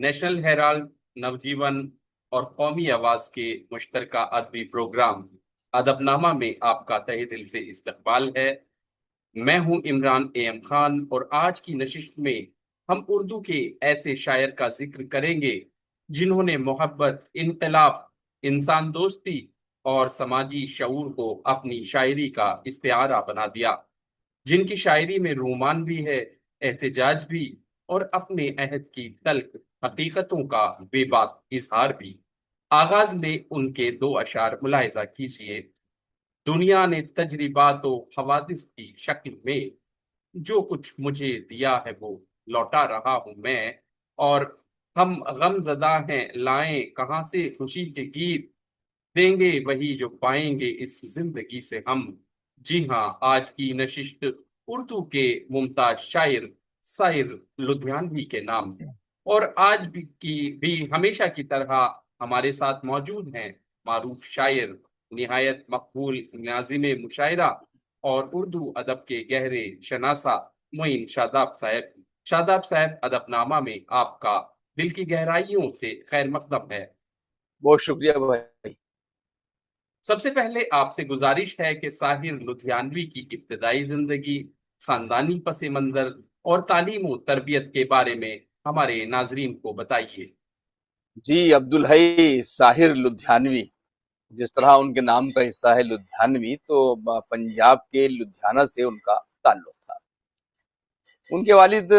National Harold, Navjeevan اور قومی آواز کے مشترکہ ادبی پروگرام ادب نامہ میں آپ کا تہہ دل سے استقبال ہے۔ میں ہوں عمران اے خان، اور آج کی نشست میں ہم اردو کے ایسے شاعر کا ذکر کریں گے جنہوں نے محبت، انقلاب، انسان دوستی اور سماجی شعور کو اپنی شاعری کا استعارہ بنا دیا، جن کی شاعری میں رومان بھی ہے، احتجاج بھی، اور اپنے عہد کی تلخ حقیقتوں کا بے باک اظہار بھی۔ آغاز میں ان کے دو اشعار ملاحظہ کیجیے۔ دنیا نے تجربات و حوادث کی شکل میں جو کچھ مجھے دیا ہے وہ لوٹا رہا ہوں میں، اور ہم غم زدہ ہیں لائیں کہاں سے خوشی کے گیت، دیں گے وہی جو پائیں گے اس زندگی سے ہم۔ جی ہاں، آج کی نشست اردو کے ممتاز شاعر ساحر لدھیانوی کے نام، اور آج بھی ہمیشہ کی طرح ہمارے ساتھ موجود ہیں معروف شاعر، نہایت مقبول ناظم مشاعرہ اور اردو ادب کے گہرے شناسہ معین شاداب صاحب۔ شاداب صاحب، ادب نامہ میں آپ کا دل کی گہرائیوں سے خیر مقدم ہے۔ بہت شکریہ بھائی۔ سب سے پہلے آپ سے گزارش ہے کہ ساحر لدھیانوی کی ابتدائی زندگی، خاندانی پس منظر اور تعلیم و تربیت کے بارے میں ہمارے ناظرین کو بتائیے۔ جی، عبدالحی ساحر لدھیانوی، جس طرح ان کے نام کا حصہ ہے لدھیانوی، تو پنجاب کے لدھیانہ سے ان کا تعلق تھا۔ ان کے والد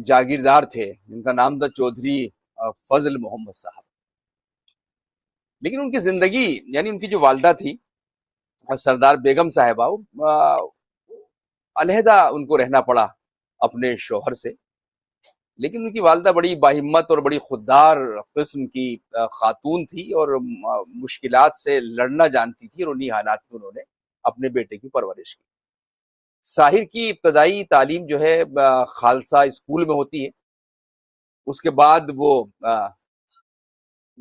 جاگیردار تھے جن کا نام تھا چودھری فضل محمد صاحب، لیکن ان کی زندگی، یعنی ان کی جو والدہ تھی سردار بیگم صاحبہ، علیحدہ ان کو رہنا پڑا اپنے شوہر سے، لیکن ان کی والدہ بڑی باہمت اور بڑی خوددار قسم کی خاتون تھی، اور مشکلات سے لڑنا جانتی تھی، اور انہی حالات میں انہوں نے اپنے بیٹے کی پرورش کی۔ ساحر کی ابتدائی تعلیم جو ہے خالصہ اسکول میں ہوتی ہے، اس کے بعد وہ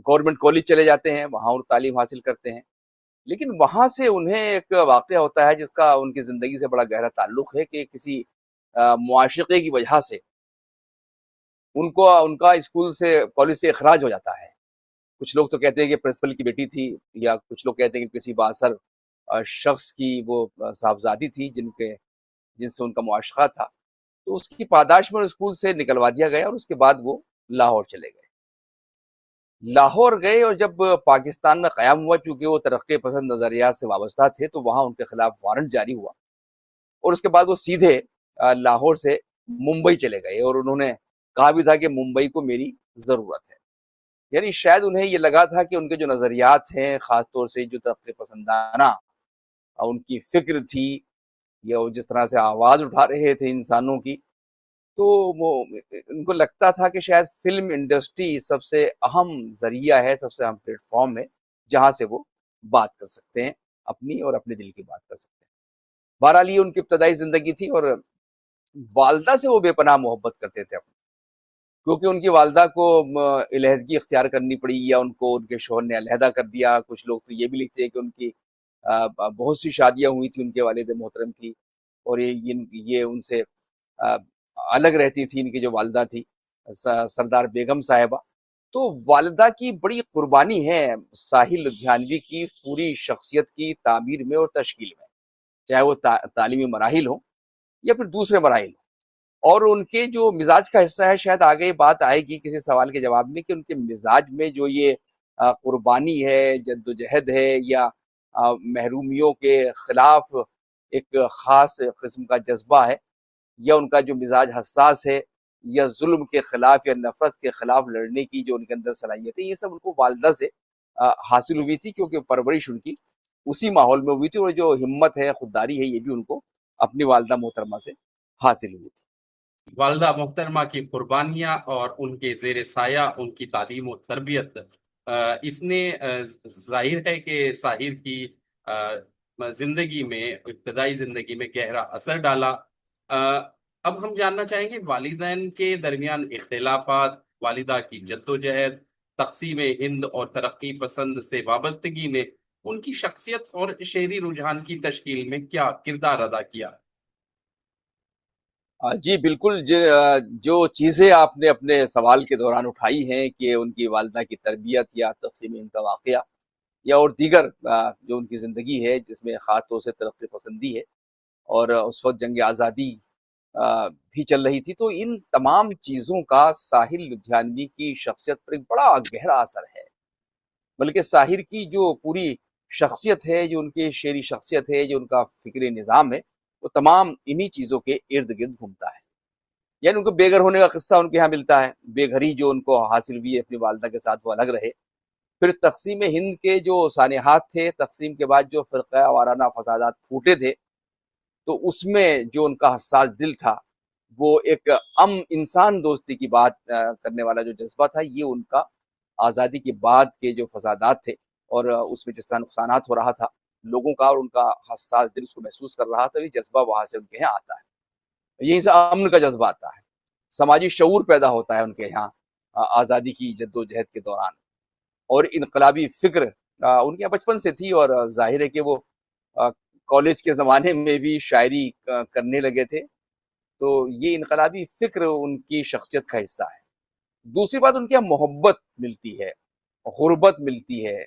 گورنمنٹ کالج چلے جاتے ہیں، وہاں اور تعلیم حاصل کرتے ہیں، لیکن وہاں سے انہیں ایک واقعہ ہوتا ہے جس کا ان کی زندگی سے بڑا گہرا تعلق ہے، کہ کسی معاشقے کی وجہ سے ان کا اسکول سے، کالج سے اخراج ہو جاتا ہے۔ کچھ لوگ تو کہتے ہیں کہ پرنسپل کی بیٹی تھی، یا کچھ لوگ کہتے ہیں کہ کسی بااثر شخص کی وہ صاحبزادی تھی جن سے ان کا معاشقہ تھا، تو اس کی پاداش میں اسکول سے نکلوا دیا گیا، اور اس کے بعد وہ لاہور چلے گئے۔ لاہور گئے، اور جب پاکستان کا قیام ہوا، چونکہ وہ ترقی پسند نظریات سے وابستہ تھے، تو وہاں ان کے خلاف وارنٹ جاری ہوا، اور اس کے بعد وہ سیدھے لاہور سے ممبئی چلے گئے، اور انہوں نے کہا بھی تھا کہ ممبئی کو میری ضرورت ہے۔ یعنی شاید انہیں یہ لگا تھا کہ ان کے جو نظریات ہیں، خاص طور سے جو ترقی پسندانہ ان کی فکر تھی، یا وہ جس طرح سے آواز اٹھا رہے تھے انسانوں کی، تو وہ ان کو لگتا تھا کہ شاید فلم انڈسٹری سب سے اہم ذریعہ ہے، سب سے اہم پلیٹ فارم ہے، جہاں سے وہ بات کر سکتے ہیں، اپنی اور اپنے دل کی بات کر سکتے ہیں۔ بہرحال یہ ان کی ابتدائی زندگی تھی، اور والدہ سے وہ بے پناہ محبت کرتے تھے اپنے، کیونکہ ان کی والدہ کو علیحدگی اختیار کرنی پڑی، یا ان کو ان کے شوہر نے علیحدہ کر دیا۔ کچھ لوگ تو یہ بھی لکھتے ہیں کہ ان کی بہت سی شادیاں ہوئی تھی ان کے والد محترم کی، اور یہ ان سے الگ رہتی تھی، ان کی جو والدہ تھی سردار بیگم صاحبہ۔ تو والدہ کی بڑی قربانی ہے ساحر لدھیانوی کی پوری شخصیت کی تعمیر میں اور تشکیل میں، چاہے وہ تعلیمی مراحل ہوں یا پھر دوسرے مراحل ہوں۔ اور ان کے جو مزاج کا حصہ ہے، شاید آگے بات آئے گی کسی سوال کے جواب میں، کہ ان کے مزاج میں جو یہ قربانی ہے، جدوجہد ہے، یا محرومیوں کے خلاف ایک خاص قسم کا جذبہ ہے، یا ان کا جو مزاج حساس ہے، یا ظلم کے خلاف یا نفرت کے خلاف لڑنے کی جو ان کے اندر صلاحیت ہے، یہ سب ان کو والدہ سے حاصل ہوئی تھی، کیونکہ پرورش ان کی اسی ماحول میں ہوئی تھی، اور جو ہمت ہے، خودداری ہے، یہ بھی ان کو اپنی والدہ محترمہ سے حاصل ہوئی تھی۔ والدہ محترمہ کی قربانیاں اور ان کے زیر سایہ ان کی تعلیم و تربیت، اس نے ظاہر ہے کہ ساحر کی زندگی میں، ابتدائی زندگی میں گہرا اثر ڈالا۔ اب ہم جاننا چاہیں گے والدین کے درمیان اختلافات، والدہ کی جدوجہد، تقسیم ہند اور ترقی پسند سے وابستگی نے ان کی شخصیت اور شعری رجحان کی تشکیل میں کیا کردار ادا کیا؟ جی بالکل، جو چیزیں آپ نے اپنے سوال کے دوران اٹھائی ہیں کہ ان کی والدہ کی تربیت یا تقسیم ہند کا واقعہ یا اور دیگر جو ان کی زندگی ہے جس میں خاص طور سے ترقی پسندی ہے، اور اس وقت جنگ آزادی بھی چل رہی تھی، تو ان تمام چیزوں کا ساحل لدھیانوی کی شخصیت پر ایک بڑا گہرا اثر ہے۔ بلکہ ساحر کی جو پوری شخصیت ہے، جو ان کی شعری شخصیت ہے، جو ان کا فکری نظام ہے، وہ تمام انہی چیزوں کے ارد گرد گھومتا ہے۔ یعنی ان کو بے گھر ہونے کا قصہ ان کے ہاں ملتا ہے، بے گھری جو ان کو حاصل ہوئی ہے اپنی والدہ کے ساتھ، وہ الگ رہے۔ پھر تقسیم ہند کے جو سانحات تھے، تقسیم کے بعد جو فرقہ وارانہ فسادات پھوٹے تھے، تو اس میں جو ان کا حساس دل تھا، وہ ایک انسان دوستی کی بات کرنے والا جو جذبہ تھا، یہ ان کا آزادی کے بعد کے جو فسادات تھے اور اس میں جس طرح نقصانات ہو رہا تھا لوگوں کا، اور ان کا حساس دل اس کو محسوس کر رہا تھا، یہ جذبہ وہاں سے ان کے یہاں آتا ہے، یہیں سے امن کا جذبہ آتا ہے، سماجی شعور پیدا ہوتا ہے ان کے یہاں آزادی کی جد و جہد کے دوران، اور انقلابی فکر ان کے بچپن سے تھی، اور ظاہر ہے کہ وہ کالج کے زمانے میں بھی شاعری کرنے لگے تھے، تو یہ انقلابی فکر ان کی شخصیت کا حصہ ہے۔ دوسری بات، ان کے یہاں محبت ملتی ہے، غربت ملتی ہے،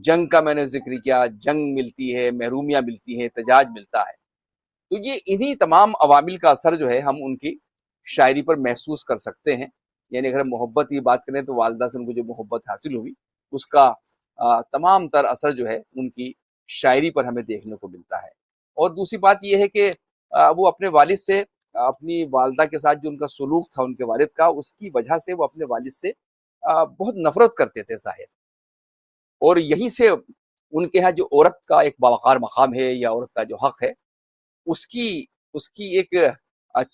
جنگ کا میں نے ذکر کیا، جنگ ملتی ہے، محرومیاں ملتی ہیں، احتجاج ملتا ہے، تو یہ انہی تمام عوامل کا اثر جو ہے ہم ان کی شاعری پر محسوس کر سکتے ہیں۔ یعنی اگر ہم محبت کی بات کریں تو والدہ سے ان کو جو محبت حاصل ہوئی، اس کا تمام تر اثر جو ہے ان کی شاعری پر ہمیں دیکھنے کو ملتا ہے۔ اور دوسری بات یہ ہے کہ وہ اپنے والد سے، اپنی والدہ کے ساتھ جو ان کا سلوک تھا ان کے والد کا، اس کی وجہ سے وہ اپنے والد سے بہت نفرت کرتے تھے ظاہر، اور یہیں سے ان کے ہاں جو عورت کا ایک باوقار مقام ہے یا عورت کا جو حق ہے، اس کی اس کی ایک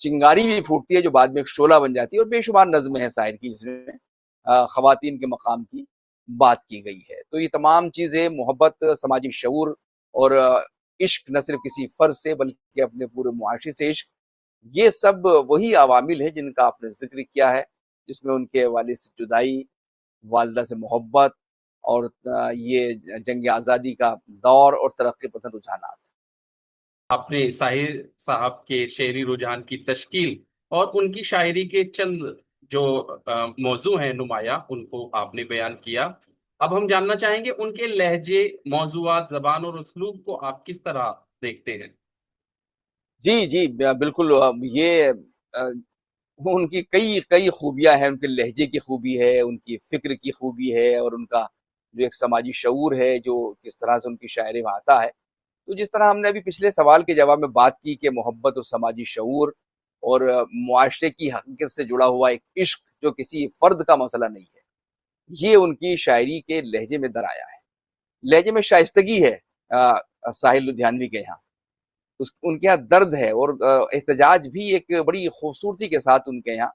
چنگاری بھی پھوٹتی ہے، جو بعد میں ایک شعلہ بن جاتی ہے، اور بے شمار نظمیں ہیں شاعر کی جس میں خواتین کے مقام کی بات کی گئی ہے۔ تو یہ تمام چیزیں، محبت، سماجی شعور، اور عشق، نہ صرف کسی فرد سے بلکہ اپنے پورے معاشرے سے عشق، یہ سب وہی عوامل ہیں جن کا آپ نے ذکر کیا ہے، جس میں ان کے والد سے جدائی، والدہ سے محبت، اور یہ جنگ آزادی کا دور اور ترقی پسند رجحانات۔ آپ نے ساحر صاحب کے شعری رجحان کی تشکیل اور ان کی شاعری کے چند جو موضوع ہیں نمایاں، ان کو آپ نے بیان کیا۔ اب ہم جاننا چاہیں گے ان کے لہجے، موضوعات، زبان اور اسلوب کو آپ کس طرح دیکھتے ہیں؟ جی جی بالکل، یہ ان کی کئی کئی خوبیاں ہیں، ان کے لہجے کی خوبی ہے، ان کی فکر کی خوبی ہے، اور ان کا جو ایک سماجی شعور ہے جو کس طرح سے ان کی شاعری میں آتا ہے۔ تو جس طرح ہم نے ابھی پچھلے سوال کے جواب میں بات کی کہ محبت اور سماجی شعور اور معاشرے کی حقیقت سے جڑا ہوا ایک عشق جو کسی فرد کا مسئلہ نہیں ہے، یہ ان کی شاعری کے لہجے میں در آیا ہے۔ لہجے میں شائستگی ہے ساحل لدھیانوی کے یہاں، ان کے یہاں درد ہے، اور احتجاج بھی ایک بڑی خوبصورتی کے ساتھ ان کے یہاں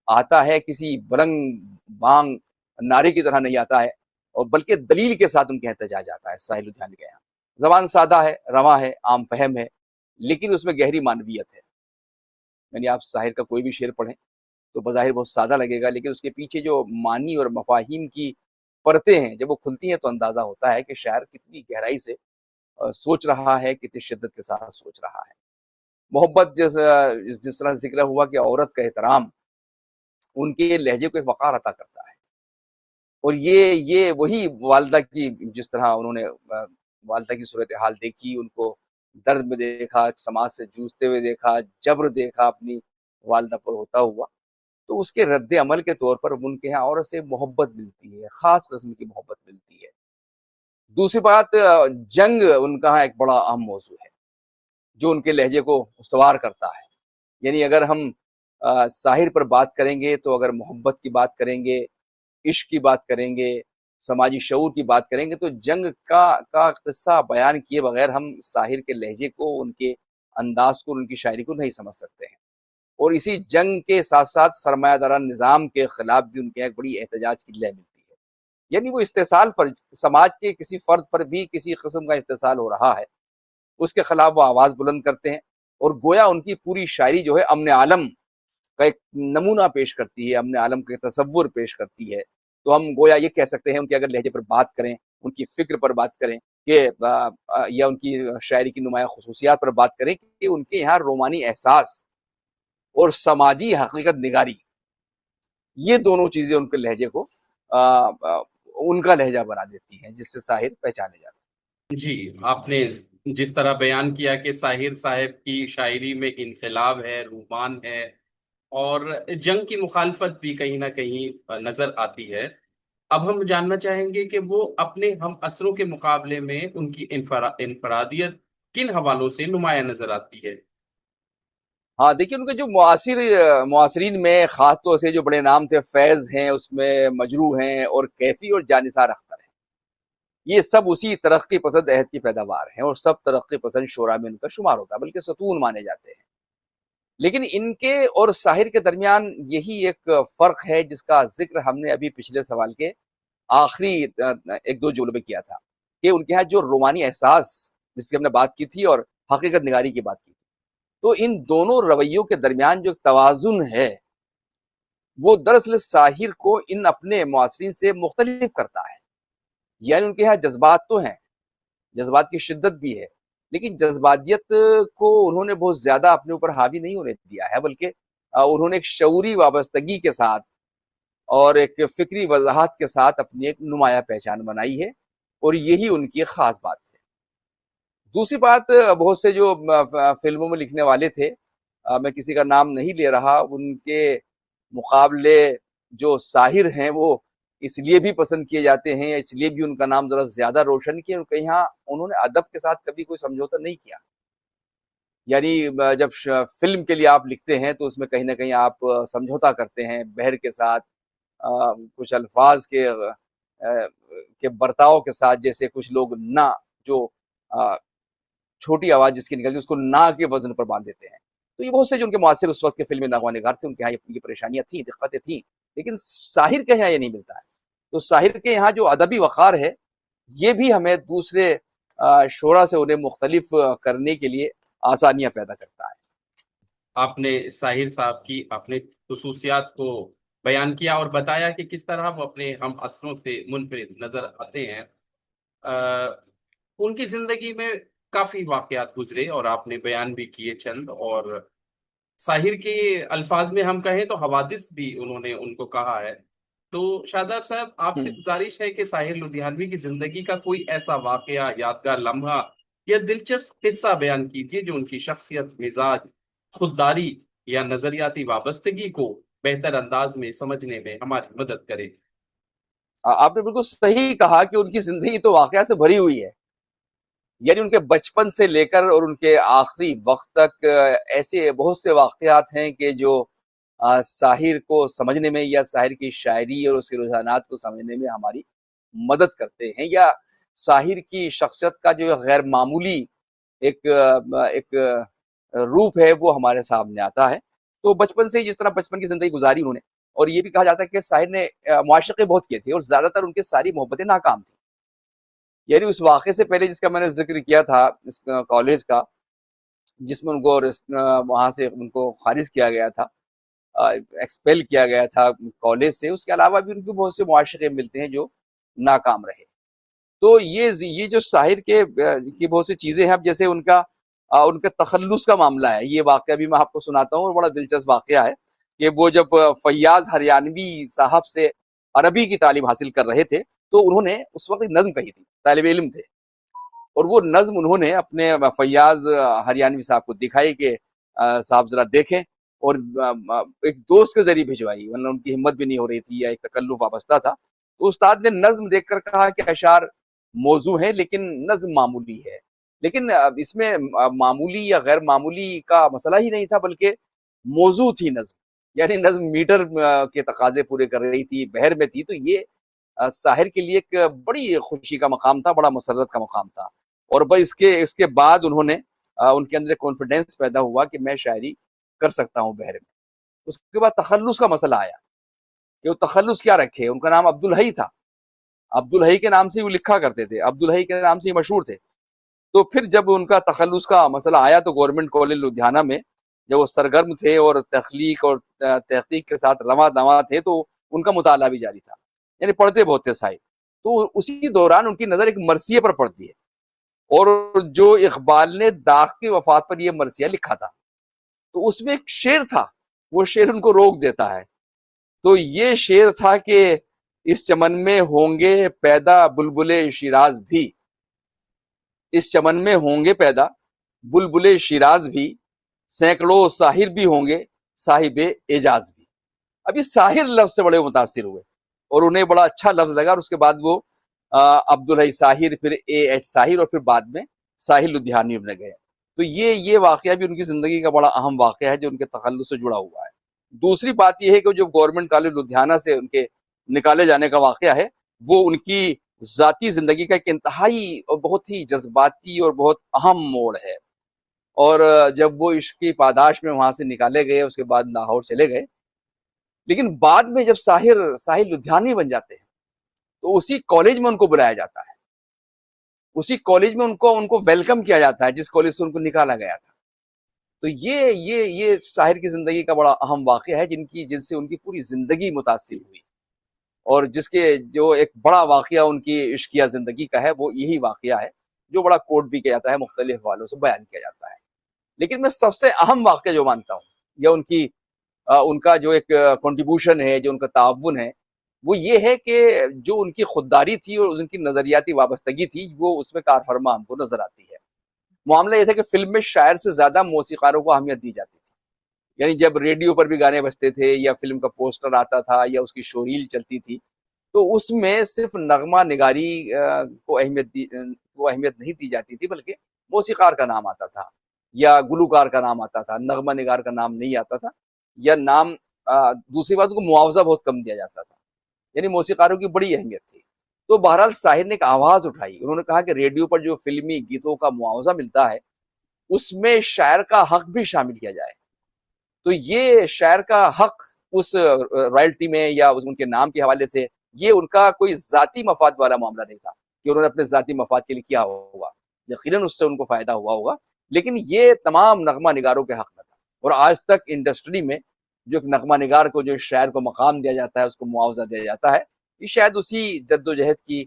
آتا ہے، کسی بلند بانگ نعرے کی طرح نہیں آتا ہے، اور بلکہ دلیل کے ساتھ ان کے احتجاج آتا ہے ساحل لدھیانوی کے یہاں۔ زبان سادہ ہے، رواں ہے، عام فہم ہے، لیکن اس میں گہری معنویت ہے۔ یعنی آپ ساحر کا کوئی بھی شعر پڑھیں تو بظاہر بہت سادہ لگے گا، لیکن اس کے پیچھے جو معنی اور مفاہیم کی پرتیں ہیں، جب وہ کھلتی ہیں تو اندازہ ہوتا ہے کہ شاعر کتنی گہرائی سے سوچ رہا ہے، کتنی شدت کے ساتھ سوچ رہا ہے۔ محبت جس طرح ذکر ہوا کہ عورت کا احترام ان کے لہجے کو ایک وقار عطا کرتا ہے، اور یہ وہی والدہ کی، جس طرح انہوں نے والدہ کی صورتحال دیکھی، ان کو درد میں دیکھا، سماج سے جوجھتے ہوئے دیکھا، جبر دیکھا اپنی والدہ پر ہوتا ہوا، تو اس کے رد عمل کے طور پر ان کے یہاں عورت سے محبت ملتی ہے، خاص قسم کی محبت ملتی ہے۔ دوسری بات، جنگ ان کا ایک بڑا اہم موضوع ہے جو ان کے لہجے کو استوار کرتا ہے۔ یعنی اگر ہم ساحر پر بات کریں گے تو اگر محبت کی بات کریں گے، عشق کی بات کریں گے، سماجی شعور کی بات کریں گے، تو جنگ کا قصہ بیان کیے بغیر ہم ساحر کے لہجے کو، ان کے انداز کو، ان کی شاعری کو نہیں سمجھ سکتے ہیں۔ اور اسی جنگ کے ساتھ ساتھ سرمایہ دارہ نظام کے خلاف بھی ان کے ایک بڑی احتجاج کی لہر ملتی ہے۔ یعنی وہ استحصال پر، سماج کے کسی فرد پر بھی کسی قسم کا استحصال ہو رہا ہے، اس کے خلاف وہ آواز بلند کرتے ہیں، اور گویا ان کی پوری شاعری جو ہے امن عالم کا ایک نمونہ پیش کرتی ہے، امن عالم کا تصور پیش کرتی ہے۔ تو ہم گویا یہ کہہ سکتے ہیں ان کے اگر لہجے پر بات کریں، ان کی فکر پر بات کریں کہ یا ان کی شاعری کی نمایاں خصوصیات پر بات کریں کہ ان کے یہاں رومانی احساس اور سماجی حقیقت نگاری، یہ دونوں چیزیں ان کے لہجے کو ان کا لہجہ بنا دیتی ہیں، جس سے ساحر پہچانے جاتے ہیں۔ جی، آپ نے جس طرح بیان کیا کہ ساحر صاحب کی شاعری میں انقلاب ہے، رومان ہے، اور جنگ کی مخالفت بھی کہیں نہ کہیں نظر آتی ہے، اب ہم جاننا چاہیں گے کہ وہ اپنے ہم عصروں کے مقابلے میں ان کی انفرادیت کن حوالوں سے نمایاں نظر آتی ہے؟ ہاں دیکھیے، ان کے جو معاصرین میں خاص طور سے جو بڑے نام تھے، فیض ہیں اس میں، مجروح ہیں، اور کیفی اور جانثار اختر ہیں، یہ سب اسی ترقی پسند عہد کی پیداوار ہیں، اور سب ترقی پسند شعراء میں ان کا شمار ہوتا ہے، بلکہ ستون مانے جاتے ہیں۔ لیکن ان کے اور ساحر کے درمیان یہی ایک فرق ہے جس کا ذکر ہم نے ابھی پچھلے سوال کے آخری ایک دو جملوں میں کیا تھا، کہ ان کے ہاں جو رومانی احساس جس کی ہم نے بات کی تھی، اور حقیقت نگاری کی بات کی تھی، تو ان دونوں رویوں کے درمیان جو توازن ہے وہ دراصل ساحر کو ان اپنے معاصرین سے مختلف کرتا ہے۔ یعنی ان کے ہاں جذبات تو ہیں، جذبات کی شدت بھی ہے، لیکن جذباتیت کو انہوں نے بہت زیادہ اپنے اوپر حاوی نہیں ہونے دیا ہے، بلکہ انہوں نے ایک شعوری وابستگی کے ساتھ اور ایک فکری وضاحت کے ساتھ اپنی ایک نمایاں پہچان بنائی ہے، اور یہی ان کی خاص بات ہے۔ دوسری بات، بہت سے جو فلموں میں لکھنے والے تھے، میں کسی کا نام نہیں لے رہا، ان کے مقابلے جو ساحر ہیں وہ اس لیے بھی پسند کیے جاتے ہیں، اس لیے بھی ان کا نام ذرا زیادہ روشن کیا کہ یہاں انہوں نے ادب کے ساتھ کبھی کوئی سمجھوتا نہیں کیا۔ یعنی جب فلم کے لیے آپ لکھتے ہیں تو اس میں کہیں نہ کہیں آپ سمجھوتا کرتے ہیں بہر کے ساتھ، کچھ الفاظ کے برتاؤ کے ساتھ، جیسے کچھ لوگ نہ جو چھوٹی آواز جس کی نکلتی ہے اس کو نا کے وزن پر باندھ دیتے ہیں۔ تو یہ بہت سے جو ان کے معاصر اس وقت کے فلمی نغمہ نگار تھے، ان کے یہاں یہ پریشانیاں تھیں، دقتیں تھیں، لیکن ساحر کے یہاں یہ نہیں ملتا ہے۔ تو ساحر کے یہاں جو ادبی وقار ہے، یہ بھی ہمیں دوسرے شعراء سے انہیں مختلف کرنے کے لیے آسانیاں پیدا کرتا ہے۔ آپ نے ساحر صاحب کی اپنے خصوصیات کو بیان کیا اور بتایا کہ کس طرح وہ اپنے ہم عصروں سے منفرد نظر آتے ہیں۔ ان کی زندگی میں کافی واقعات گزرے اور آپ نے بیان بھی کیے چند، اور ساحر کے الفاظ میں ہم کہیں تو حوادث بھی انہوں نے ان کو کہا ہے۔ تو شاداب صاحب، آپ سے گزارش ہے کہ ساحر لدھیانوی کی زندگی کا کوئی ایسا واقعہ، یادگار لمحہ یا دلچسپ قصہ بیان کیجیے جو ان کی شخصیت، مزاج، خودداری یا نظریاتی وابستگی کو بہتر انداز میں سمجھنے میں ہماری مدد کرے۔ آپ نے بالکل صحیح کہا کہ ان کی زندگی تو واقعہ سے بھری ہوئی ہے۔ یعنی ان کے بچپن سے لے کر اور ان کے آخری وقت تک ایسے بہت سے واقعات ہیں کہ جو ساحر کو سمجھنے میں یا ساحر کی شاعری اور اس کے رجحانات کو سمجھنے میں ہماری مدد کرتے ہیں، یا ساحر کی شخصیت کا جو غیر معمولی ایک روپ ہے وہ ہمارے سامنے آتا ہے۔ تو بچپن سے جس طرح بچپن کی زندگی گزاری انہوں نے، اور یہ بھی کہا جاتا ہے کہ ساحر نے معاشقے بہت کیے تھے اور زیادہ تر ان کی ساری محبتیں ناکام تھیں۔ یعنی اس واقعے سے پہلے جس کا میں نے ذکر کیا تھا، اس کالج کا، جس میں ان کو وہاں سے ان کو خارج کیا گیا تھا، ایکسپیل کیا گیا تھا کالج سے، اس کے علاوہ بھی ان کو بہت سے معاشرے ملتے ہیں جو ناکام رہے۔ تو یہ جو ساحر کی بہت سی چیزیں ہیں، اب جیسے ان کے تخلص کا معاملہ ہے، یہ واقعہ بھی میں آپ کو سناتا ہوں، اور بڑا دلچسپ واقعہ ہے کہ وہ جب فیاض ہریانوی صاحب سے عربی کی تعلیم حاصل کر رہے تھے تو انہوں نے اس وقت ایک نظم کہی تھی، طالب علم تھے، اور وہ نظم انہوں نے اپنے فیاض ہریانوی صاحب کو دکھائی کہ صاحب ذرا دیکھیں، اور ایک دوست کے ذریعے بھجوائی، ورنہ ان کی ہمت بھی نہیں ہو رہی تھی یا ایک تکلف وابستہ تھا۔ تو استاد نے نظم دیکھ کر کہا کہ اشعار موضوع ہے لیکن نظم معمولی ہے۔ لیکن اس میں معمولی یا غیر معمولی کا مسئلہ ہی نہیں تھا، بلکہ موضوع تھی نظم، یعنی نظم میٹر کے تقاضے پورے کر رہی تھی، بحر میں تھی۔ تو یہ ساحر کے لیے ایک بڑی خوشی کا مقام تھا، بڑا مسرت کا مقام تھا، اور بس اس کے بعد انہوں نے ان کے اندر کانفیڈنس پیدا ہوا کہ میں شاعری کر سکتا ہوں بحر میں۔ اس کے بعد تخلص کا مسئلہ آیا کہ وہ تخلص کیا رکھے۔ ان کا نام عبدالحی تھا، عبدالحی کے نام سے وہ لکھا کرتے تھے، عبدالحی کے نام سے ہی مشہور تھے۔ تو پھر جب ان کا تخلص کا مسئلہ آیا تو گورنمنٹ کالج لدھیانہ میں جب وہ سرگرم تھے اور تخلیق اور تحقیق کے ساتھ رواں دواں تھے تو ان کا مطالعہ بھی جاری تھا، یعنی پڑھتے بہت تھے ساحر۔ تو اسی دوران ان کی نظر ایک مرثیے پر پڑتی ہے، اور جو اقبال نے داغ کی وفات پر یہ مرثیہ لکھا تھا، تو اس میں ایک شعر تھا وہ شعر ان کو روک دیتا ہے. تو یہ شعر تھا کہ اس چمن میں ہوں گے پیدا بلبلے شیراز بھی، اس چمن میں ہوں گے پیدا بلبلے شیراز بھی، سینکڑوں ساحر بھی ہوں گے صاحب اعجاز بھی. اب اس ساحر لفظ سے بڑے متاثر ہوئے اور انہیں بڑا اچھا لفظ لگا، اور اس کے بعد وہ عبدالحی ساحر، پھر اے ایچ ساحر، اور پھر بعد میں ساحر لدھیانوی بن گئے. تو یہ واقعہ بھی ان کی زندگی کا بڑا اہم واقعہ ہے جو ان کے تخلص سے جڑا ہوا ہے. دوسری بات یہ ہے کہ جو گورنمنٹ کالج لدھیانہ سے ان کے نکالے جانے کا واقعہ ہے، وہ ان کی ذاتی زندگی کا ایک انتہائی اور بہت ہی جذباتی اور بہت اہم موڑ ہے. اور جب وہ عشق کی پاداش میں وہاں سے نکالے گئے، اس کے بعد لاہور چلے گئے، لیکن بعد میں جب ساحر لدھیانوی بن جاتے ہیں تو اسی کالج میں ان کو بلایا جاتا ہے، اسی کالج میں ان کو ویلکم کیا جاتا ہے جس کالج سے ان کو نکالا گیا تھا. تو یہ ساحر کی زندگی کا بڑا اہم واقعہ ہے جن سے ان کی پوری زندگی متاثر ہوئی، اور جس کے جو ایک بڑا واقعہ ان کی عشقیہ زندگی کا ہے وہ یہی واقعہ ہے جو بڑا کوٹ بھی کیا جاتا ہے، مختلف حوالوں سے بیان کیا جاتا ہے. لیکن میں سب سے اہم واقعہ جو مانتا ہوں یا ان کا جو ایک کنٹریبیوشن ہے، جو ان کا تعاون ہے، وہ یہ ہے کہ جو ان کی خودداری تھی اور ان کی نظریاتی وابستگی تھی وہ اس میں کار فرما ہم کو نظر آتی ہے. معاملہ یہ تھا کہ فلم میں شاعر سے زیادہ موسیقاروں کو اہمیت دی جاتی تھی. یعنی جب ریڈیو پر بھی گانے بجتے تھے یا فلم کا پوسٹر آتا تھا یا اس کی شوریل چلتی تھی، تو اس میں صرف نغمہ نگاری کو اہمیت نہیں دی جاتی تھی، بلکہ موسیقار کا نام آتا تھا یا گلوکار کا نام آتا تھا، نغمہ نگار کا نام نہیں آتا تھا، یا نام دوسری بات کو معاوضہ بہت کم دیا جاتا تھا. یعنی موسیقاروں کی بڑی اہمیت تھی. تو بہرحال ساحر نے ایک آواز اٹھائی، انہوں نے کہا کہ ریڈیو پر جو فلمی گیتوں کا معاوضہ ملتا ہے اس میں شاعر کا حق بھی شامل کیا جائے. تو یہ شاعر کا حق اس رائلٹی میں یا ان کے نام کے حوالے سے، یہ ان کا کوئی ذاتی مفاد والا معاملہ نہیں تھا کہ انہوں نے اپنے ذاتی مفاد کے لیے کیا ہوگا، یقیناً اس سے ان کو فائدہ ہوا ہوگا، لیکن یہ تمام نغمہ نگاروں کے حق میں تھا. اور آج تک انڈسٹری میں جو ایک نغمہ نگار کو، جو شاعر کو مقام دیا جاتا ہے، اس کو معاوضہ دیا جاتا ہے، یہ شاید اسی جد و جہد کی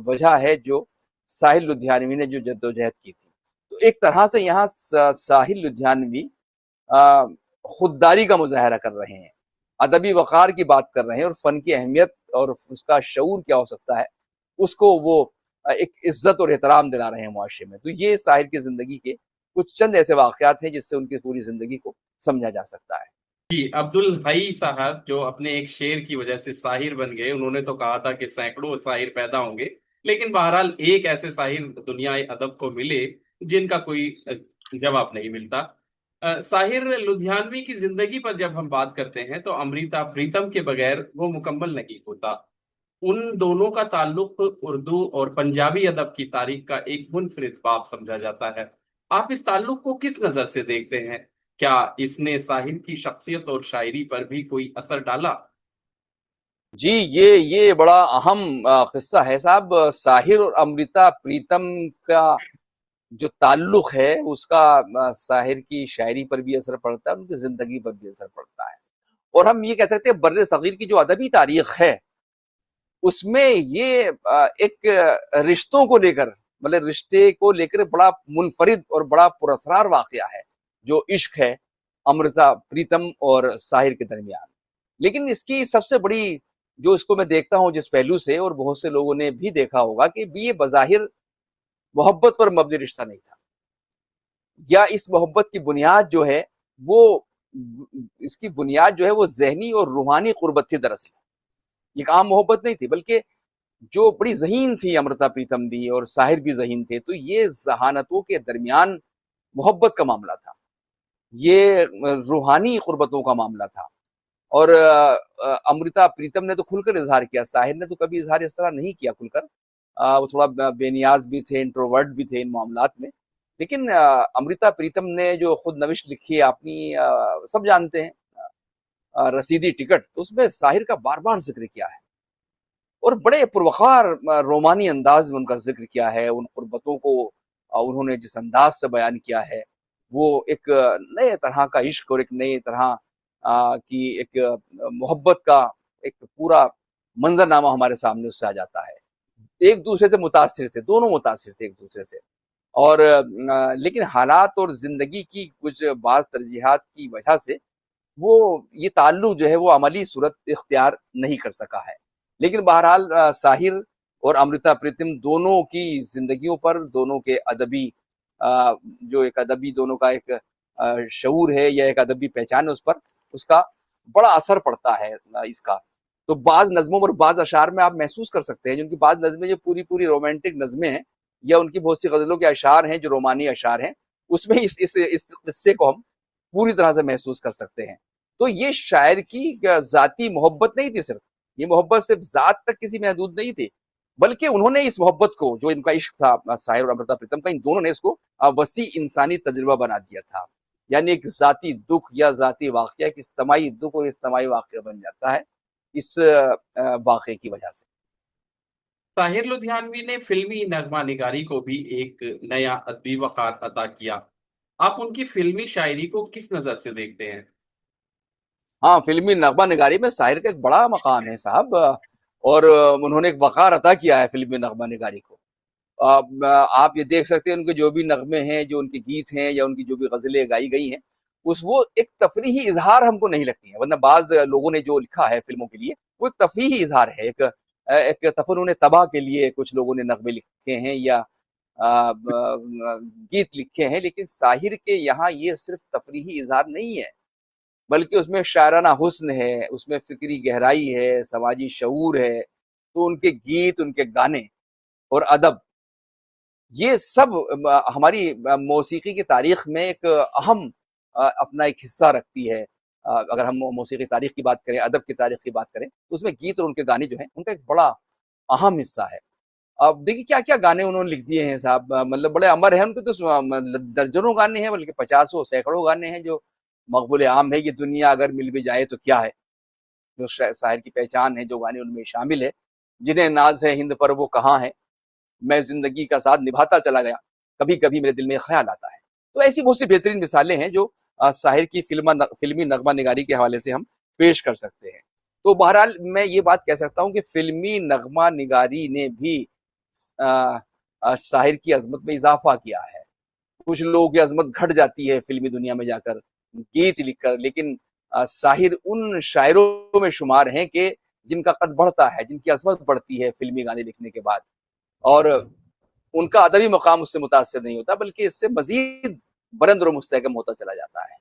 وجہ ہے جو ساحر لدھیانوی نے جو جد و جہد کی تھی. تو ایک طرح سے یہاں ساحر لدھیانوی خودداری کا مظاہرہ کر رہے ہیں، ادبی وقار کی بات کر رہے ہیں، اور فن کی اہمیت اور اس کا شعور کیا ہو سکتا ہے اس کو وہ ایک عزت اور احترام دلا رہے ہیں معاشرے میں. تو یہ ساحر کی زندگی کے کچھ چند ایسے واقعات ہیں جس سے ان کی پوری زندگی کو سمجھا جا سکتا ہے. جی، عبدالحی صاحب جو اپنے ایک شعر کی وجہ سے ساحر بن گئے، انہوں نے تو کہا تھا کہ سینکڑوں ساحر پیدا ہوں گے، لیکن بہرحال ایک ایسے ساحر دنیا ادب کو ملے جن کا کوئی جواب نہیں ملتا. ساحر لدھیانوی کی زندگی پر جب ہم بات کرتے ہیں تو امرتا پریتم کے بغیر وہ مکمل نہیں ہوتا. ان دونوں کا تعلق اردو اور پنجابی ادب کی تاریخ کا ایک منفرد باب سمجھا جاتا ہے. آپ اس تعلق کو کس نظر سے دیکھتے ہیں؟ کیا اس نے ساحر کی شخصیت اور شاعری پر بھی کوئی اثر ڈالا؟ جی، یہ بڑا اہم قصہ ہے صاحب. ساحر اور امرتا پریتم کا جو تعلق ہے اس کا ساحر کی شاعری پر بھی اثر پڑتا ہے، ان کی زندگی پر بھی اثر پڑتا ہے. اور ہم یہ کہہ سکتے ہیں بر صغیر کی جو ادبی تاریخ ہے اس میں یہ ایک رشتوں کو لے کر، مطلب رشتے کو لے کر بڑا منفرد اور بڑا پراسرار واقعہ ہے جو عشق ہے امرتا پریتم اور ساحر کے درمیان. لیکن اس کی سب سے بڑی جو اس کو میں دیکھتا ہوں جس پہلو سے، اور بہت سے لوگوں نے بھی دیکھا ہوگا، کہ یہ بظاہر محبت پر مبنی رشتہ نہیں تھا، یا اس محبت کی بنیاد جو ہے وہ، اس کی بنیاد جو ہے وہ ذہنی اور روحانی قربت تھی. دراصل ایک عام محبت نہیں تھی، بلکہ جو بڑی ذہین تھی امرتا پریتم بھی اور ساحر بھی ذہین تھے، تو یہ ذہانتوں کے درمیان محبت کا معاملہ تھا، یہ روحانی قربتوں کا معاملہ تھا. اور امرتا پریتم نے تو کھل کر اظہار کیا، ساحر نے تو کبھی اظہار اس طرح نہیں کیا کھل کر. وہ تھوڑا بے نیاز بھی تھے، انٹروورٹ بھی تھے ان معاملات میں. لیکن امرتا پریتم نے جو خود نوشت لکھی ہے اپنی، سب جانتے ہیں، رسیدی ٹکٹ، اس میں ساحر کا بار بار ذکر کیا ہے، اور بڑے پروقار رومانی انداز میں ان کا ذکر کیا ہے. ان قربتوں کو انہوں نے جس انداز سے بیان کیا ہے وہ ایک نئے طرح کا عشق اور ایک نئے طرح کی ایک محبت کا ایک پورا منظرنامہ ہمارے سامنے اس سے آ جاتا ہے. ایک دوسرے سے متاثر تھے، دونوں متاثر تھے ایک دوسرے سے. اور لیکن حالات اور زندگی کی کچھ بعض ترجیحات کی وجہ سے وہ یہ تعلق جو ہے وہ عملی صورت اختیار نہیں کر سکا ہے. لیکن بہرحال ساحر اور امرتا پریتم دونوں کی زندگیوں پر، دونوں کے ادبی جو ایک ادبی دونوں کا ایک شعور ہے یا ایک ادبی پہچان ہے، اس پر اس کا بڑا اثر پڑتا ہے اس کا. تو بعض نظموں اور بعض اشعار میں آپ محسوس کر سکتے ہیں، جن کی بعض نظمیں جو پوری پوری رومانٹک نظمیں ہیں، یا ان کی بہت سی غزلوں کے اشعار ہیں جو رومانی اشعار ہیں، اس میں اس قصے کو ہم پوری طرح سے محسوس کر سکتے ہیں. تو یہ شاعر کی ذاتی محبت نہیں تھی صرف، یہ محبت صرف ذات تک کسی محدود نہیں تھی، بلکہ انہوں نے اس محبت کو، جو ان کا عشق تھا ساحر اور امرتا پریتم کا، ان دونوں نے اس کو وسیع انسانی تجربہ بنا دیا تھا. یعنی ایک ذاتی دکھ یا ذاتی واقعہ ایک اجتماعی دکھ اور اجتماعی واقعہ بن جاتا ہے اس واقعے کی وجہ سے. طاہر لدھیانوی نے فلمی نغمہ نگاری کو بھی ایک نیا ادبی وقار عطا کیا. آپ ان کی فلمی شاعری کو کس نظر سے دیکھتے ہیں؟ ہاں، فلمی نغمہ نگاری میں ساحر کا ایک بڑا مقام ہے صاحب، اور انہوں نے ایک وقار عطا کیا ہے فلمی نغمہ نگاری کو. آپ یہ دیکھ سکتے ہیں ان کے جو بھی نغمے ہیں، جو ان کے گیت ہیں، یا ان کی جو بھی غزلیں گائی گئی ہیں، وہ ایک تفریحی اظہار ہم کو نہیں لگتی ہیں. ورنہ بعض لوگوں نے جو لکھا ہے فلموں کے لیے، وہ ایک تفریحی اظہار ہے، ایک تفنن تباہ کے لیے کچھ لوگوں نے نغمے لکھے ہیں یا گیت لکھے ہیں. لیکن ساحر کے یہاں یہ صرف تفریحی اظہار نہیں ہے، بلکہ اس میں شاعرانہ حسن ہے، اس میں فکری گہرائی ہے، سماجی شعور ہے. تو ان کے گیت، ان کے گانے اور ادب، یہ سب ہماری موسیقی کی تاریخ میں ایک اہم اپنا ایک حصہ رکھتی ہے. اگر ہم موسیقی تاریخ کی بات کریں، ادب کی تاریخ کی بات کریں، تو اس میں گیت اور ان کے گانے جو ہیں ان کا ایک بڑا اہم حصہ ہے. اب دیکھیے کیا کیا گانے انہوں نے لکھ دیے ہیں صاحب، مطلب بڑے امر ہیں ان کے تو درجنوں گانے ہیں، بلکہ پچاسوں سینکڑوں گانے ہیں جو مقبول عام ہے. یہ دنیا اگر مل بھی جائے تو کیا ہے، جو شاعر کی پہچان ہے، جو گانے ان میں شامل ہے. جنہیں ناز ہے ہند پر وہ کہاں ہے، میں زندگی کا ساتھ نبھاتا چلا گیا، کبھی کبھی میرے دل میں خیال آتا ہے. تو ایسی بہت سی بہترین مثالیں ہیں جو ساحر کی فلمی نغمہ نگاری کے حوالے سے ہم پیش کر سکتے ہیں. تو بہرحال میں یہ بات کہہ سکتا ہوں کہ فلمی نغمہ نگاری نے بھی ساحر کی عظمت میں اضافہ کیا ہے. کچھ لوگوں کی عظمت گھٹ جاتی ہے فلمی دنیا میں جا کر گیت لکھ کر، لیکن ساحر ان شاعروں میں شمار ہیں کہ جن کا قد بڑھتا ہے، جن کی عظمت بڑھتی ہے فلمی گانے لکھنے کے بعد، اور ان کا ادبی مقام اس سے متاثر نہیں ہوتا، بلکہ اس سے مزید بلند و مستحکم ہوتا چلا جاتا ہے.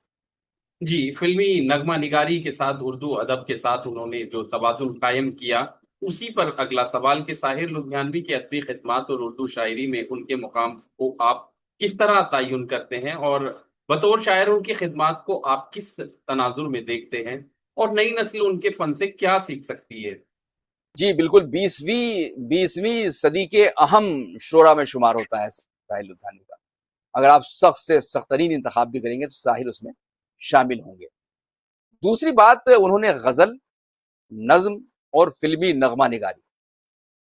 جی، فلمی نغمہ نگاری کے ساتھ اردو ادب کے ساتھ انہوں نے جو توازن قائم کیا، اسی پر اگلا سوال کہ ساحر لدھیانوی کی ادبی خدمات اور اردو شاعری میں ان کے مقام کو آپ کس طرح تعین کرتے ہیں، اور بطور شاعر ان کی خدمات کو آپ کس تناظر میں دیکھتے ہیں، اور نئی نسل ان کے فن سے کیا سیکھ سکتی ہے؟ جی بالکل، بیسویں صدی کے اہم شعراء میں شمار ہوتا ہے ساحر لدھیانوی کا. اگر آپ سخت سے سخت ترین انتخاب بھی کریں گے تو ساحر اس میں شامل ہوں گے. دوسری بات، انہوں نے غزل، نظم اور فلمی نغمہ نگاری،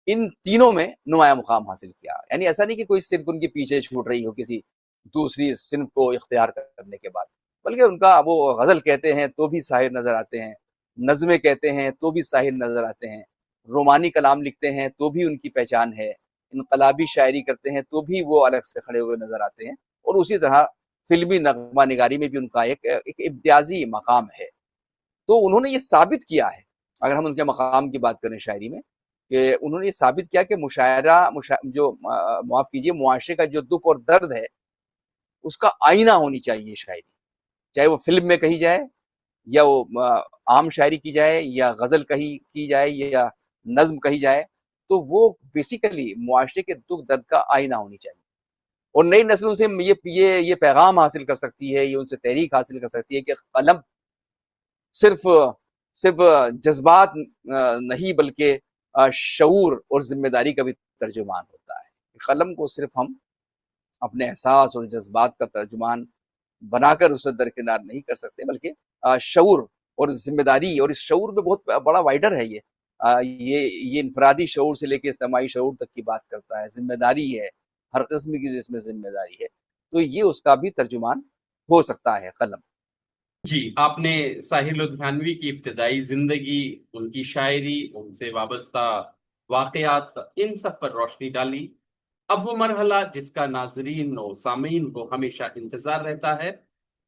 ان تینوں میں نمایاں مقام حاصل کیا. یعنی ایسا نہیں کہ کوئی صنف ان کے پیچھے چھوٹ رہی ہو کسی دوسری صنف کو اختیار کرنے کے بعد، بلکہ ان کا وہ غزل کہتے ہیں تو بھی ساحر نظر آتے ہیں، نظمیں کہتے ہیں تو بھی ساحر نظر آتے ہیں، رومانی کلام لکھتے ہیں تو بھی ان کی پہچان ہے، انقلابی شاعری کرتے ہیں تو بھی وہ الگ سے کھڑے ہوئے نظر آتے ہیں. اور اسی طرح فلمی نغمہ نگاری میں بھی ان کا ایک امتیازی مقام ہے. تو انہوں نے یہ ثابت کیا ہے، اگر ہم ان کے مقام کی بات کریں شاعری میں، کہ انہوں نے یہ ثابت کیا کہ جو معاف کیجیے، معاشرے کا جو دکھ اور درد ہے اس کا آئینہ ہونی چاہیے شاعری، چاہے وہ فلم میں کہی جائے، یا وہ عام شاعری کی جائے، یا غزل کی جائے، یا نظم کہی جائے. تو وہ بیسیکلی معاشرے کے دکھ درد کا آئینہ ہونی چاہیے. اور نئی نسلوں سے یہ پیغام حاصل کر سکتی ہے، یہ ان سے تحریک حاصل کر سکتی ہے کہ قلم صرف صرف جذبات نہیں، بلکہ شعور اور ذمہ داری کا بھی ترجمان ہوتا ہے. قلم کو صرف ہم اپنے احساس اور جذبات کا ترجمان بنا کر اسے درکنار نہیں کر سکتے، بلکہ شعور اور ذمہ داری، اور اس شعور میں بہت بڑا وائڈر ہے. یہ انفرادی شعور سے لے کے اجتماعی شعور تک کی بات کرتا ہے. ذمہ داری ہے، ہر قسم کی جس میں ذمہ داری ہے، تو یہ اس کا بھی ترجمان ہو سکتا ہے قلم. جی، آپ نے ساحر لدھیانوی کی ابتدائی زندگی، ان کی شاعری، ان سے وابستہ واقعات، ان سب پر روشنی ڈالی. اب وہ مرحلہ جس کا ناظرین و سامعین کو ہمیشہ انتظار رہتا ہے،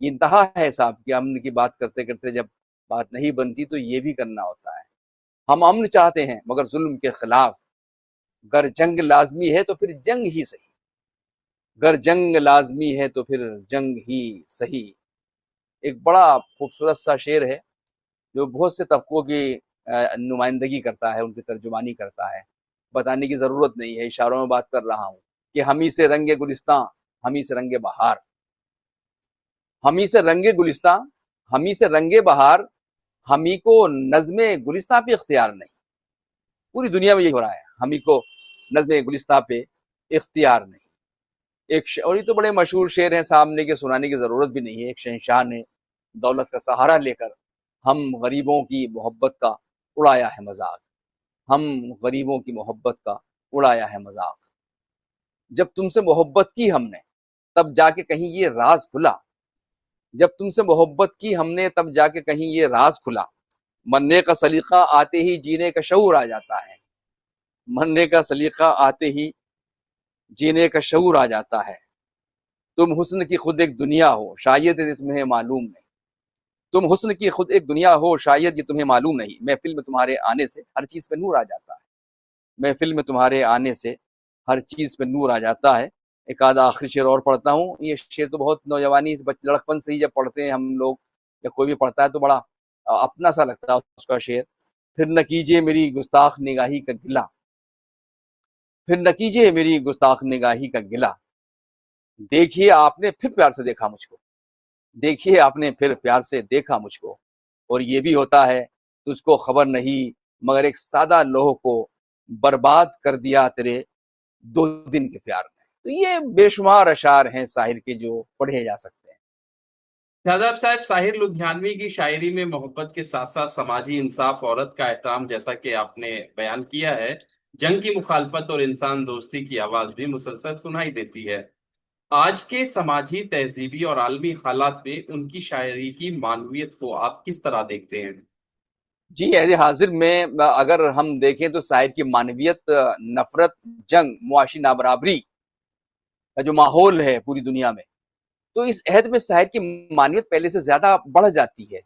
یہ انتہا ہے صاحب کہ امن کی بات کرتے کرتے جب بات نہیں بنتی تو یہ بھی کرنا ہوتا ہے. ہم امن چاہتے ہیں مگر ظلم کے خلاف. گر جنگ لازمی ہے تو پھر جنگ ہی صحیح. گر جنگ لازمی ہے تو پھر جنگ ہی صحیح. ایک بڑا خوبصورت سا شعر ہے جو بہت سے طبقوں کی نمائندگی کرتا ہے، ان کی ترجمانی کرتا ہے. بتانے کی ضرورت نہیں ہے، اشاروں میں بات کر رہا ہوں کہ ہمیں سے رنگ گلستاں، ہمیں سے رنگ بہار. ہمیں سے رنگ گلستاں، ہمیں سے رنگ بہار، ہمیں کو نظم گلستاں پہ اختیار نہیں. پوری دنیا میں یہی ہو رہا ہے، ہمیں کو نظم گلستاں پہ اختیار نہیں. اور یہ تو بڑے مشہور شعر ہیں، سامنے کے سنانے کی ضرورت بھی نہیں ہے. ایک شہنشاہ نے دولت کا سہارا لے کر ہم غریبوں کی محبت کا اڑایا ہے مذاق. ہم غریبوں کی محبت کا اڑایا ہے مذاق. جب تم سے محبت کی ہم نے تب جا کے کہیں یہ راز کھلا. جب تم سے محبت کی ہم نے تب جا کے کہیں یہ راز کھلا. مرنے کا سلیقہ آتے ہی جینے کا شعور آ جاتا ہے. مرنے کا سلیقہ آتے ہی جینے کا شعور آ جاتا ہے. تم حسن کی خود ایک دنیا ہو شاید یہ تمہیں معلوم نہیں. تم حسن کی خود ایک دنیا ہو شاید یہ تمہیں معلوم نہیں. محفل میں تمہارے آنے سے ہر چیز پہ نور آ جاتا ہے. محفل میں تمہارے آنے سے ہر چیز پہ نور آ جاتا ہے. ایک آدھا آخری شعر اور پڑھتا ہوں. یہ شعر تو بہت نوجوانی لڑکپن سے ہی جب پڑھتے ہیں ہم لوگ یا کوئی بھی پڑھتا ہے تو بڑا اپنا سا لگتا ہے اس کا شعر. پھر نہ کیجیے میری گستاخ نگاہی کا گلہ. پھر نہ کیجیے میری گستاخ نگاہی کا گلہ. دیکھیے آپ نے پھر پیار سے دیکھا مجھ کو. دیکھیے آپ نے پھر پیار سے دیکھا مجھ کو. اور یہ بھی ہوتا ہے تجھ کو خبر نہیں مگر ایک سادہ لوح کو برباد کر دیا تیرے 2 دن کے پیار نے. تو یہ بے شمار اشعار ہیں ساحر کے جو پڑھے جا سکتے ہیں. شاداب صاحب، ساحر لدھیانوی کی شاعری میں محبت کے ساتھ ساتھ سماجی انصاف، عورت کا احترام، جیسا کہ آپ نے بیان کیا ہے، جنگ کی مخالفت اور انسان دوستی کی آواز بھی مسلسل سنائی دیتی ہے. آج کے سماجی، تہذیبی اور عالمی حالات میں ان کی شاعری کی معنویت کو آپ کس طرح دیکھتے ہیں؟ جی عہد حاضر میں اگر ہم دیکھیں تو شاعر کی معنویت نفرت، جنگ، معاشی نابرابری کا جو ماحول ہے پوری دنیا میں، تو اس عہد میں شاعر کی معنویت پہلے سے زیادہ بڑھ جاتی ہے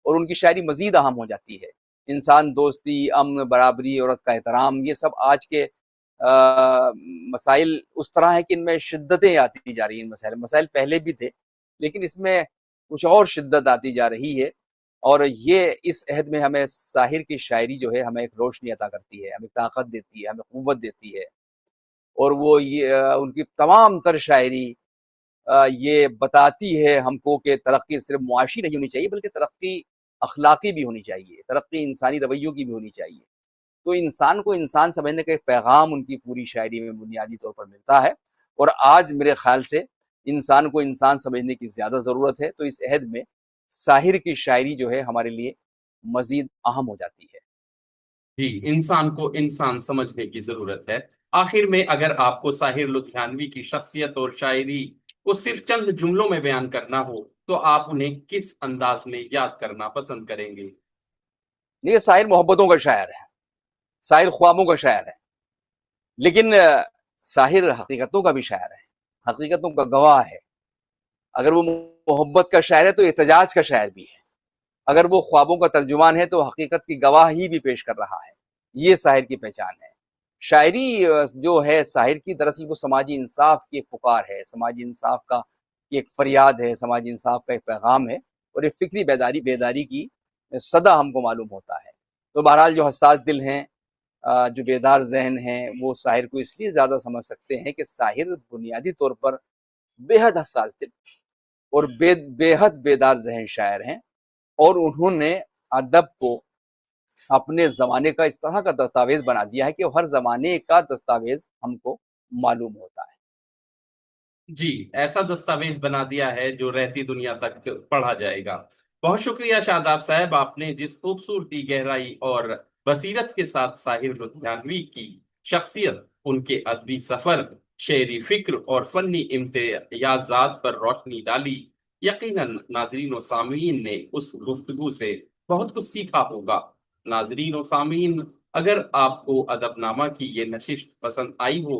اور ان کی شاعری مزید اہم ہو جاتی ہے. انسان دوستی، امن، برابری، عورت کا احترام، یہ سب آج کے مسائل اس طرح ہیں کہ ان میں شدتیں آتی جا رہی ہیں. مسائل پہلے بھی تھے لیکن اس میں کچھ اور شدت آتی جا رہی ہے. اور یہ اس عہد میں ہمیں شاعر کی شاعری جو ہے ہمیں ایک روشنی عطا کرتی ہے، ہمیں طاقت دیتی ہے، ہمیں قوت دیتی ہے. اور وہ یہ ان کی تمام تر شاعری یہ بتاتی ہے ہم کو کہ ترقی صرف معاشی نہیں ہونی چاہیے بلکہ ترقی اخلاقی بھی ہونی چاہیے، ترقی انسانی رویوں کی بھی ہونی چاہیے. تو انسان کو انسان سمجھنے کا ایک پیغام ان کی پوری شاعری میں بنیادی طور پر ملتا ہے. اور آج میرے خیال سے انسان کو انسان سمجھنے کی زیادہ ضرورت ہے. تو اس عہد میں شاعر کی شاعری جو ہے ہمارے لیے مزید اہم ہو جاتی ہے. جی، انسان کو انسان سمجھنے کی ضرورت ہے. آخر میں اگر آپ کو ساحر لدھیانوی کی شخصیت اور شاعری کو صرف چند جملوں میں بیان کرنا ہو تو آپ انہیں کس انداز میں یاد کرنا پسند کریں گے؟ یہ شاعر محبتوں کا شاعر ہے، شاعر خوابوں کا شاعر ہے، لیکن شاعر حقیقتوں کا بھی شاعر ہے، حقیقتوں کا گواہ ہے. اگر وہ محبت کا شاعر ہے تو احتجاج کا شاعر بھی ہے. اگر وہ خوابوں کا ترجمان ہے تو حقیقت کی گواہی بھی پیش کر رہا ہے. یہ شاعر کی پہچان ہے. شاعری جو ہے شاعر کی، دراصل وہ سماجی انصاف کی ایک پکار ہے، سماجی انصاف کا ایک فریاد ہے، سماجی انصاف کا ایک پیغام ہے اور ایک فکری بیداری کی صدا ہم کو معلوم ہوتا ہے. تو بہرحال جو حساس دل ہیں، جو بیدار ذہن ہیں، وہ شاعر کو اس لیے زیادہ سمجھ سکتے ہیں کہ شاعر بنیادی طور پر بے حد حساس دل اور بے حد بیدار ذہن شاعر ہیں. اور انہوں نے ادب کو اپنے زمانے کا اس طرح کا دستاویز بنا دیا ہے کہ ہر زمانے کا دستاویز ہم کو معلوم ہوتا ہے. جی، ایسا دستاویز بنا دیا ہے جو رہتی دنیا تک پڑھا جائے گا. بہت شکریہ شاداب صاحب، آپ نے جس خوبصورتی، گہرائی اور بصیرت کے ساتھ ساحر لدھیانوی کی شخصیت، ان کے ادبی سفر، شعری فکر اور فنی امتیازات پر روشنی ڈالی، یقیناً ناظرین و سامعین نے اس گفتگو سے بہت کچھ سیکھا ہوگا. ناظرین و سامعین، اگر آپ کو ادب نامہ کی یہ نشست پسند آئی ہو